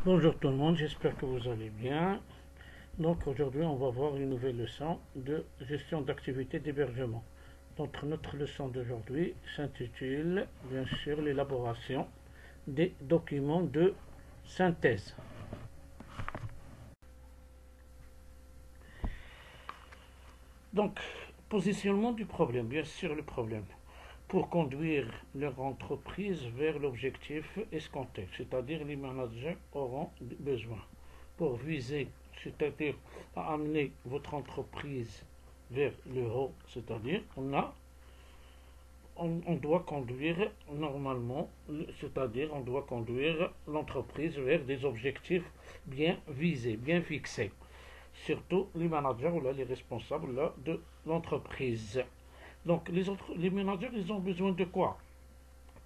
Bonjour tout le monde, j'espère que vous allez bien. Donc aujourd'hui on va voir une nouvelle leçon de gestion d'activité d'hébergement. Donc notre leçon d'aujourd'hui s'intitule bien sûr l'élaboration des documents de synthèse. Donc positionnement du problème, bien sûr le problème, pour conduire leur entreprise vers l'objectif escompté, c'est-à-dire les managers auront besoin pour viser, c'est-à-dire à amener votre entreprise vers le haut, c'est-à-dire on doit conduire normalement, c'est-à-dire on doit conduire l'entreprise vers des objectifs bien visés, bien fixés. Surtout les managers ou là, les responsables là, de l'entreprise. Donc les managers, ils ont besoin de quoi?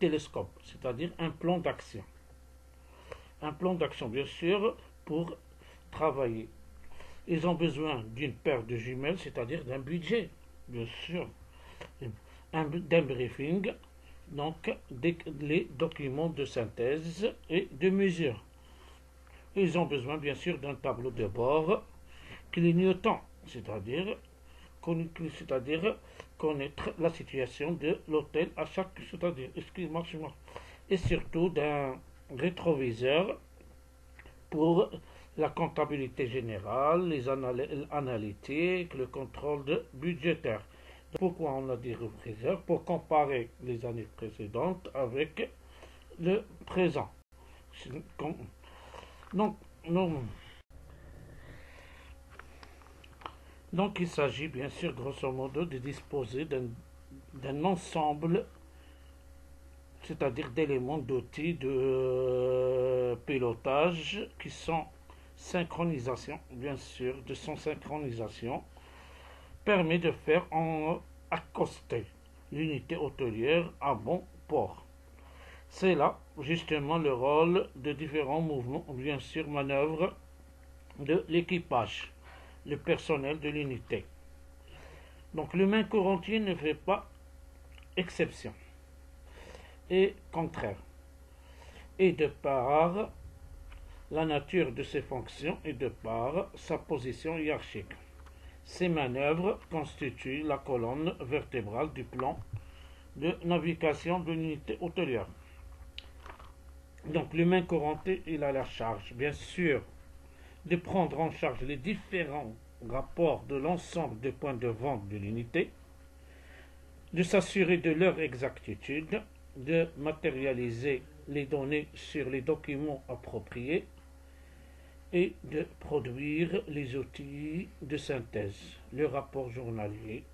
Télescope, c'est-à-dire un plan d'action. Un plan d'action, bien sûr, pour travailler. Ils ont besoin d'une paire de jumelles, c'est-à-dire d'un budget, bien sûr, d'un briefing, donc les documents de synthèse et de mesure. Ils ont besoin, bien sûr, d'un tableau de bord clignotant, c'est-à-dire connaître la situation de l'hôtel à chaque, c'est-à-dire, excuse-moi, et surtout d'un rétroviseur pour la comptabilité générale, les analytiques, le contrôle budgétaire. Pourquoi on a dit rétroviseur? Pour comparer les années précédentes avec le présent. Donc, non. Donc il s'agit bien sûr grosso modo de disposer d'un ensemble, c'est-à-dire d'éléments d'outils de pilotage qui sont synchronisation, bien sûr, de son synchronisation permet de faire accoster l'unité hôtelière à bon port. C'est là justement le rôle de différents mouvements, bien sûr manœuvres de l'équipage, le personnel de l'unité. Donc le main courantier ne fait pas exception. Et contraire. Et de par la nature de ses fonctions et de par sa position hiérarchique. Ces manœuvres constituent la colonne vertébrale du plan de navigation de l'unité hôtelière. Donc l'humain courantier, il a la charge, bien sûr, de prendre en charge les différents rapports de l'ensemble des points de vente de l'unité, de s'assurer de leur exactitude, de matérialiser les données sur les documents appropriés et de produire les outils de synthèse, le rapport journalier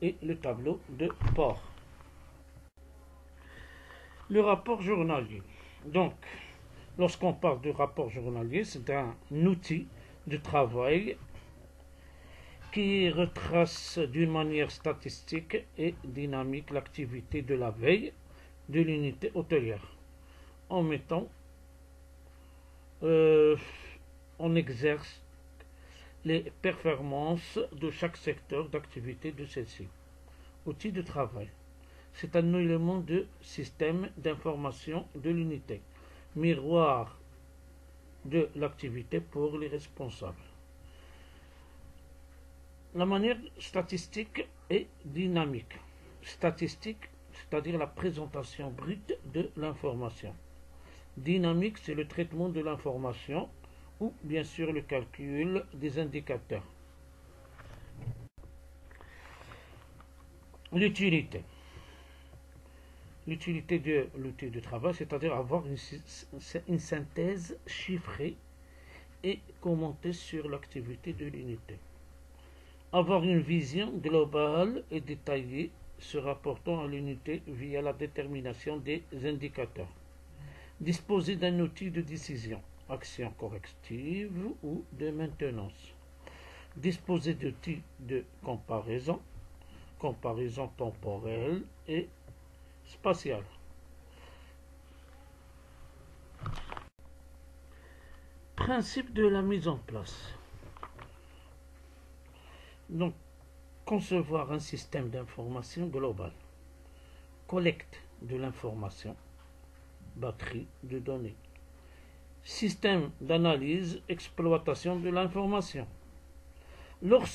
et le tableau de bord. Le rapport journalier. Donc, lorsqu'on parle de rapport journalier, c'est un outil de travail qui retrace d'une manière statistique et dynamique l'activité de la veille de l'unité hôtelière en mettant on exerce les performances de chaque secteur d'activité de celle-ci. Outil de travail. C'est un élément de système d'information de l'unité. Miroir de l'activité pour les responsables. La manière statistique est dynamique. Statistique, c'est-à-dire la présentation brute de l'information. Dynamique, c'est le traitement de l'information ou bien sûr le calcul des indicateurs. L'utilité. L'utilité de l'outil de travail, c'est-à-dire avoir une synthèse chiffrée et commentée sur l'activité de l'unité. Avoir une vision globale et détaillée se rapportant à l'unité via la détermination des indicateurs. Disposer d'un outil de décision, action corrective ou de maintenance. Disposer d'outils de comparaison, comparaison temporelle et spatiale. Principe de la mise en place. Donc, concevoir un système d'information global. Collecte de l'information, batterie de données. Système d'analyse, exploitation de l'information. Lors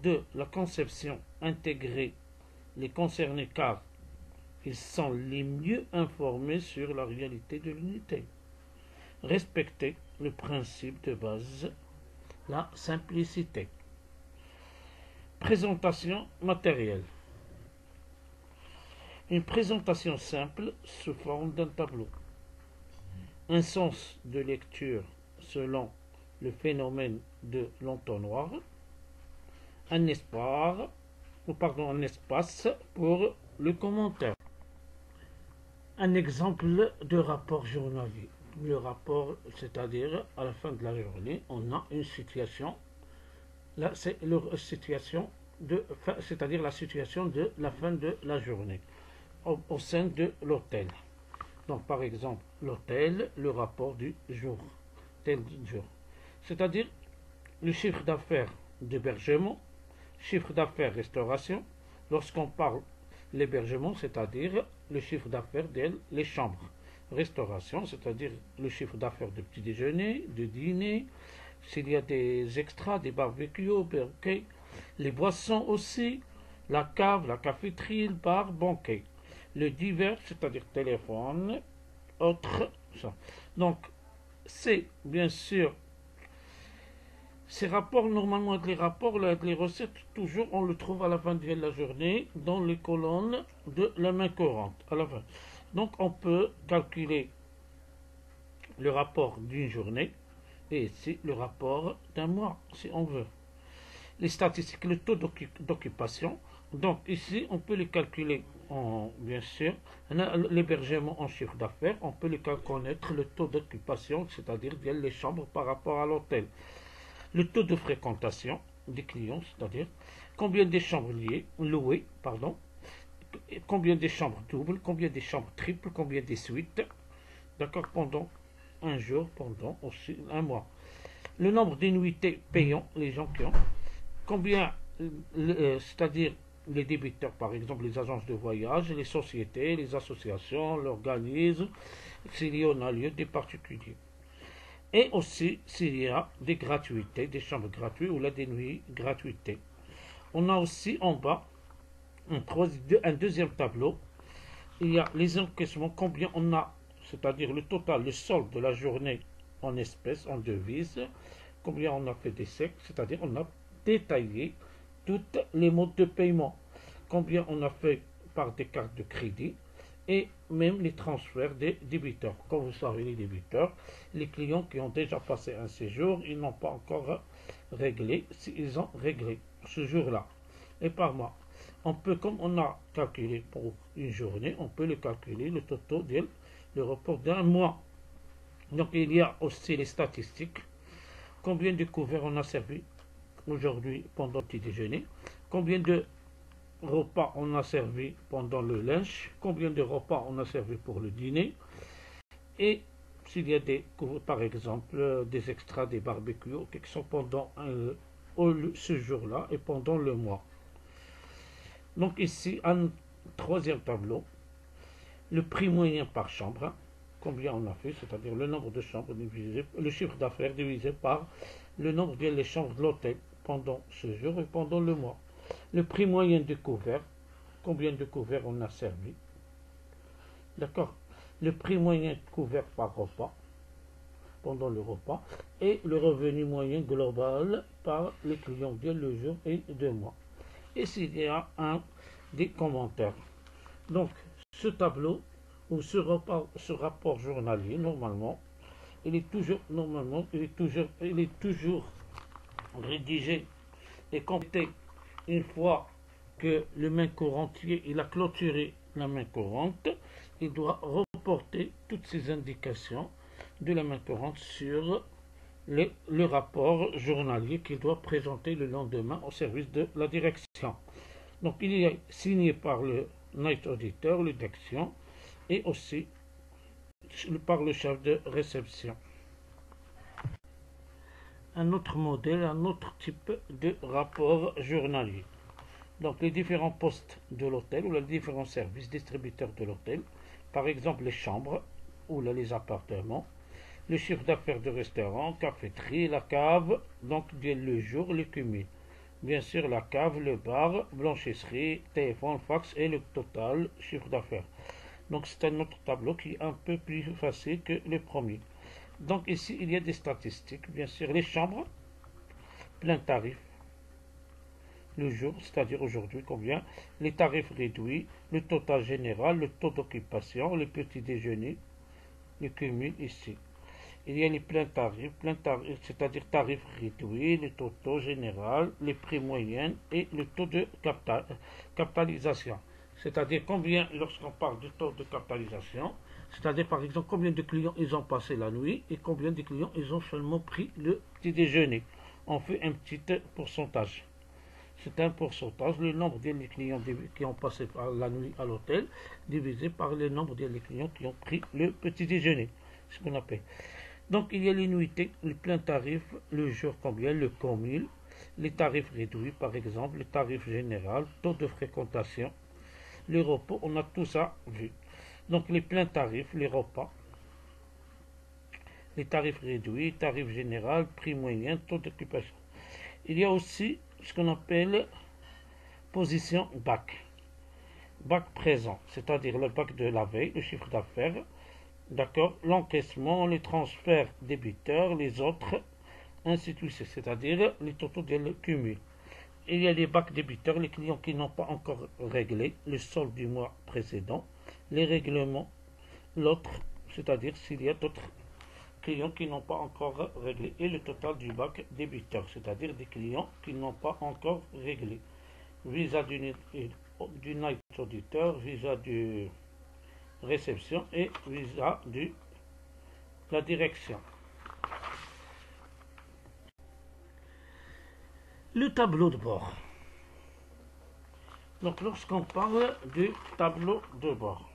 de la conception, intégrer les concernés car ils sont les mieux informés sur la réalité de l'unité. Respecter le principe de base, la simplicité. Présentation matérielle. Une présentation simple sous forme d'un tableau. Un sens de lecture selon le phénomène de l'entonnoir. Un espace pour le commentaire. Un exemple de rapport journalier. Le rapport, c'est-à-dire à la fin de la journée, on a une situation. Là, c'est la situation c'est-à-dire la situation de la fin de la journée au sein de l'hôtel. Donc, par exemple, l'hôtel, le rapport du jour, tel jour. C'est-à-dire le chiffre d'affaires d'hébergement, chiffre d'affaires restauration. Lorsqu'on parle l'hébergement, c'est-à-dire le chiffre d'affaires des chambres. Restauration, c'est-à-dire le chiffre d'affaires de petit déjeuner, de dîner, s'il y a des extras, des barbecues, okay. Les boissons aussi, la cave, la cafétéria, le bar, banquet. Le divers, c'est-à-dire téléphone, autre, ça. Donc, c'est bien sûr ces rapports, normalement, avec les rapports, avec les recettes, toujours, on le trouve à la fin de la journée dans les colonnes de la main courante. À la fin. Donc, on peut calculer le rapport d'une journée et ici le rapport d'un mois, si on veut. Les statistiques, le taux d'occupation. Donc, ici, on peut les calculer, bien sûr, l'hébergement en chiffre d'affaires. On peut connaître le taux d'occupation, c'est-à-dire les chambres par rapport à l'hôtel. Le taux de fréquentation des clients, c'est-à-dire combien de chambres louées, combien de chambres doubles, combien de chambres triples, combien de suites, d'accord, pendant un jour, pendant aussi un mois. Le nombre de nuitées payants, les gens qui ont, combien, c'est-à-dire les débiteurs, par exemple les agences de voyage, les sociétés, les associations, l'organisme, s'il y en a lieu des particuliers. Et aussi s'il y a des gratuités, des chambres gratuites ou là des nuits gratuités. On a aussi en bas un deuxième tableau. Il y a les encaissements, combien on a, c'est-à-dire le total, le solde de la journée en espèces, en devises, combien on a fait des chèques, c'est-à-dire on a détaillé toutes les modes de paiement, combien on a fait par des cartes de crédit, et même les transferts des débiteurs. Comme vous savez, les débiteurs, les clients qui ont déjà passé un séjour, ils n'ont pas encore réglé, s'ils ont réglé ce jour-là, et par mois. On peut, comme on a calculé pour une journée, on peut le calculer, le total le report d'un mois. Donc il y a aussi les statistiques. Combien de couverts on a servi aujourd'hui pendant le petit déjeuner? Combien de repas on a servi pendant le lunch, combien de repas on a servi pour le dîner, et s'il y a par exemple des extras, des barbecues qui sont pendant ce jour-là et pendant le mois. Donc ici, un troisième tableau, le prix moyen par chambre, combien on a fait, c'est-à-dire le nombre de chambres divisé, le chiffre d'affaires divisé par le nombre de chambres de l'hôtel pendant ce jour et pendant le mois. Le prix moyen de couvert, combien de couverts on a servi. D'accord. Le prix moyen de couvert par repas, pendant le repas, et le revenu moyen global par les clients de le jour et de mois. Et s'il y a des commentaires. Donc, ce tableau, ou ce rapport journalier, normalement, il est toujours rédigé et complété une fois que le main couranttier il a clôturé la main courante, il doit reporter toutes ces indications de la main courante sur le rapport journalier qu'il doit présenter le lendemain au service de la direction. Donc il est signé par le night auditor, le d'action, et aussi par le chef de réception. Un autre modèle, un autre type de rapport journalier. Donc les différents postes de l'hôtel ou les différents services distributeurs de l'hôtel, par exemple les chambres, ou là, les appartements, le chiffre d'affaires de restaurant, caféterie, la cave, donc dès le jour, le cumul. Bien sûr, la cave, le bar, blanchisserie, téléphone, fax et le total chiffre d'affaires. Donc c'est un autre tableau qui est un peu plus facile que le premier. Donc ici, il y a des statistiques. Bien sûr, les chambres, plein tarif, le jour, c'est-à-dire aujourd'hui combien, les tarifs réduits, le total général, le taux d'occupation, le petit déjeuner, le cumul ici. Il y a les pleins tarifs, c'est-à-dire tarifs réduits, le taux général, les prix moyens et le taux de capitalisation. C'est-à-dire combien, lorsqu'on parle du taux de capitalisation, c'est-à-dire par exemple combien de clients ils ont passé la nuit et combien de clients ils ont seulement pris le petit déjeuner. On fait un petit pourcentage. C'est un pourcentage, le nombre de clients qui ont passé la nuit à l'hôtel, divisé par le nombre de clients qui ont pris le petit déjeuner. C'est ce qu'on appelle. Donc il y a les nuitées, le plein tarif, le jour combien, le cumul, les tarifs réduits par exemple, le tarif général, taux de fréquentation, les repos, on a tout ça vu. Donc les pleins tarifs, les repas, les tarifs réduits, tarif général, prix moyen, taux d'occupation. Il y a aussi ce qu'on appelle position BAC. BAC présent, c'est-à-dire le BAC de la veille, le chiffre d'affaires, d'accord, l'encaissement, les transferts débiteurs, les autres, ainsi de suite, c'est-à-dire les totaux de cumul. Il y a les BAC débiteurs, les clients qui n'ont pas encore réglé le solde du mois précédent, les règlements, l'autre, c'est-à-dire s'il y a d'autres clients qui n'ont pas encore réglé, et le total du BAC débiteur, c'est-à-dire des clients qui n'ont pas encore réglé. Visa du night auditeur, visa du réception et visa de la direction. Le tableau de bord. Donc lorsqu'on parle du tableau de bord,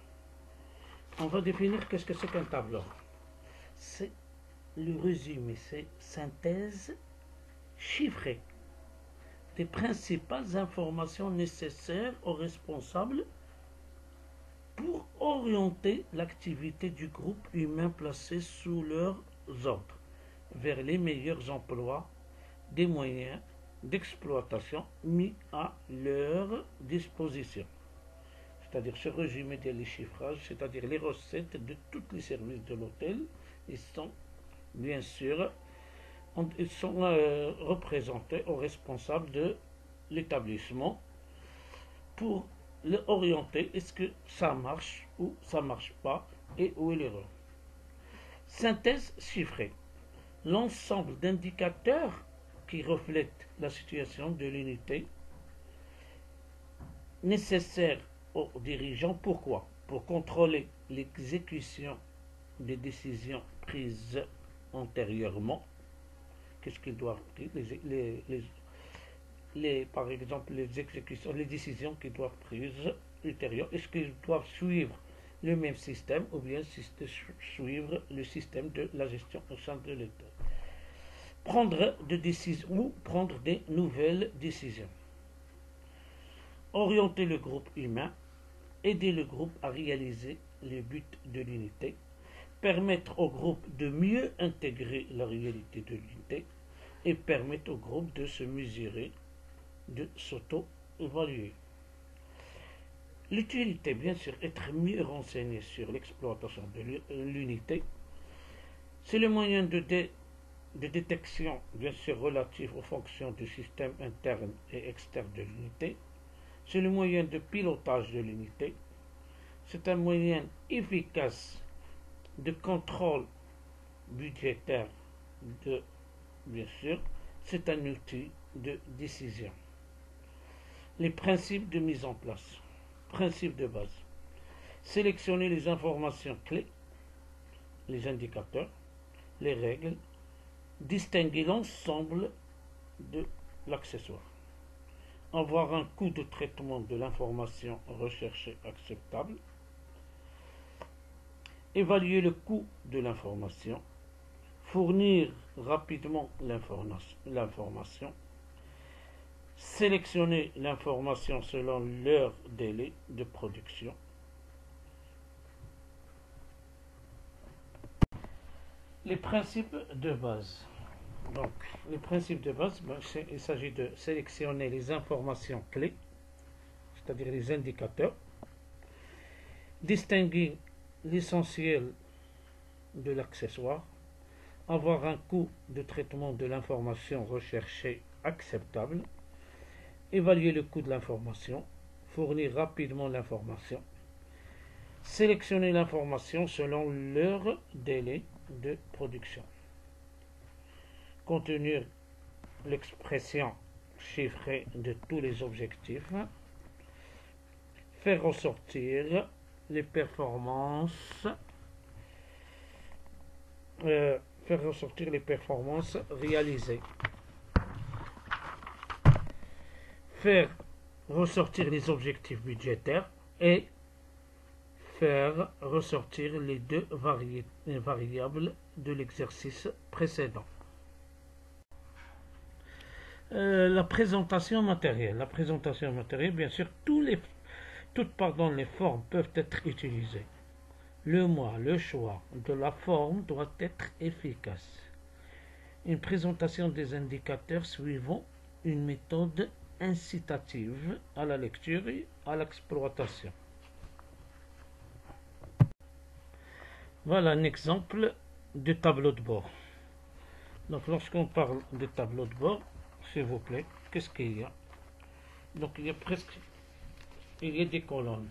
on va définir qu'est-ce que c'est qu'un tableau. C'est le résumé, c'est synthèse chiffrée des principales informations nécessaires aux responsables pour orienter l'activité du groupe humain placé sous leurs ordres vers les meilleurs emplois des moyens d'exploitation mis à leur disposition. C'est-à-dire ce résumé des chiffrages, c'est-à-dire les recettes de tous les services de l'hôtel, ils sont bien sûr représentés aux responsables de l'établissement pour orienter, est-ce que ça marche ou ça marche pas et où est l'erreur. Synthèse chiffrée. L'ensemble d'indicateurs qui reflètent la situation de l'unité nécessaire aux dirigeants. Pourquoi? Pour contrôler l'exécution des décisions prises antérieurement. Qu'est-ce qu'ils doivent faire? Par exemple, les décisions qui doivent prises ultérieures. Est-ce qu'ils doivent suivre le même système ou bien suivre le système de la gestion au sein de l'État? Prendre des décisions ou prendre des nouvelles décisions. Orienter le groupe humain, aider le groupe à réaliser les buts de l'unité, permettre au groupe de mieux intégrer la réalité de l'unité et permettre au groupe de se mesurer, de s'auto-évaluer. L'utilité, bien sûr, être mieux renseigné sur l'exploitation de l'unité, c'est le moyen de détection, bien sûr, relative aux fonctions du système interne et externe de l'unité. C'est le moyen de pilotage de l'unité. C'est un moyen efficace de contrôle budgétaire, bien sûr. C'est un outil de décision. Les principes de mise en place. Principes de base. Sélectionner les informations clés, les indicateurs, les règles, distinguer l'ensemble de l'accessoire. Avoir un coût de traitement de l'information recherchée acceptable. Évaluer le coût de l'information. Fournir rapidement l'information. Sélectionner l'information selon leur délai de production. Les principes de base. Donc, les principes de base, il s'agit de sélectionner les informations clés, c'est-à-dire les indicateurs, distinguer l'essentiel de l'accessoire, avoir un coût de traitement de l'information recherchée acceptable, évaluer le coût de l'information, fournir rapidement l'information, sélectionner l'information selon leur délai de production, contenir l'expression chiffrée de tous les objectifs, faire ressortir les performances réalisées, faire ressortir les objectifs budgétaires et faire ressortir les deux variables de l'exercice précédent. La présentation matérielle. La présentation matérielle, bien sûr, toutes les formes peuvent être utilisées. Le choix de la forme doit être efficace. Une présentation des indicateurs suivant une méthode incitative à la lecture et à l'exploitation. Voilà un exemple de tableau de bord. Donc lorsqu'on parle de tableau de bord, s'il vous plaît, qu'est-ce qu'il y a? Donc il y a des colonnes.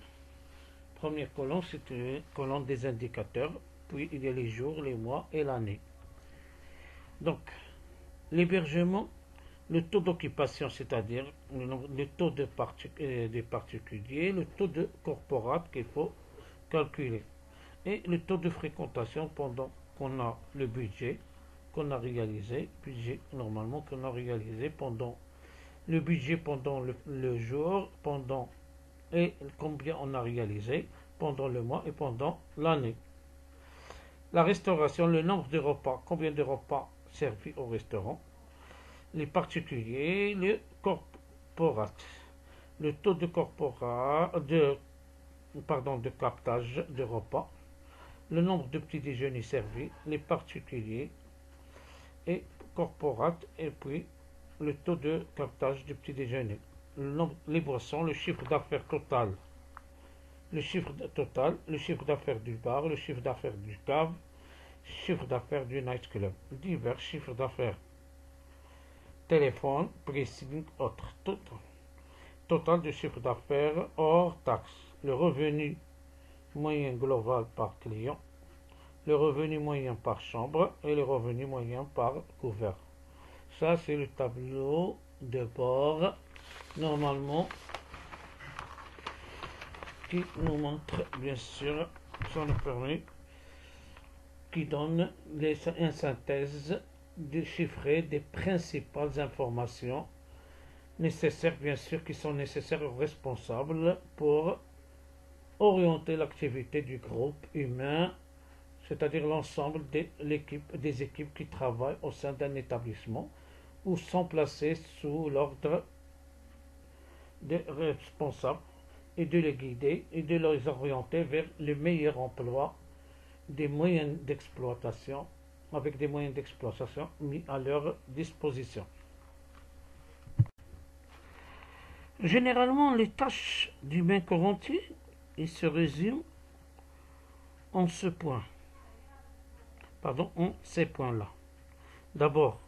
Première colonne, c'est une colonne des indicateurs, puis il y a les jours, les mois et l'année. Donc l'hébergement, le taux d'occupation, c'est-à-dire le taux des particuliers, le taux de corporate qu'il faut calculer, et le taux de fréquentation pendant qu'on a le budget qu'on a réalisé, pendant le budget pendant le jour, et combien on a réalisé pendant le mois et pendant l'année. La restauration, le nombre de repas, combien de repas servis au restaurant. Les particuliers, le corporate, le taux de captage de repas, le nombre de petits déjeuners servis, les particuliers et corporate, et puis le taux de captage du petit déjeuner, les boissons, le chiffre d'affaires total, le chiffre d'affaires du bar, le chiffre d'affaires du cave, chiffre d'affaires du nightclub, divers chiffres d'affaires, téléphone, pricing, autres, total de chiffre d'affaires hors taxe, le revenu moyen global par client, le revenu moyen par chambre et le revenu moyen par couvert. Ça, c'est le tableau de bord, normalement, qui nous montre, bien sûr, ça nous permet, qui donne une synthèse chiffrée des principales informations nécessaires, bien sûr, qui sont nécessaires aux responsables pour orienter l'activité du groupe humain, c'est-à-dire l'ensemble des équipes qui travaillent au sein d'un établissement ou sont placées sous l'ordre des responsables, et de les guider et de les orienter vers le meilleur emploi des moyens d'exploitation, avec des moyens d'exploitation mis à leur disposition. Généralement, les tâches du main correntier, ils se résument en ces points-là. D'abord,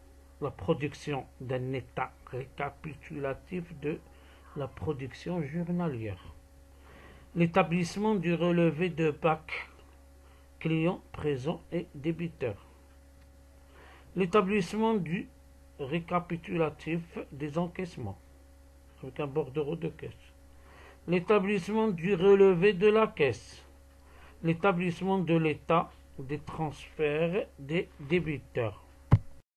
la production d'un état récapitulatif de la production journalière. L'établissement du relevé de BAC, client, présent et débiteur. L'établissement du récapitulatif des encaissements, avec un bordereau de caisse. L'établissement du relevé de la caisse. L'établissement de l'état des transferts des débiteurs.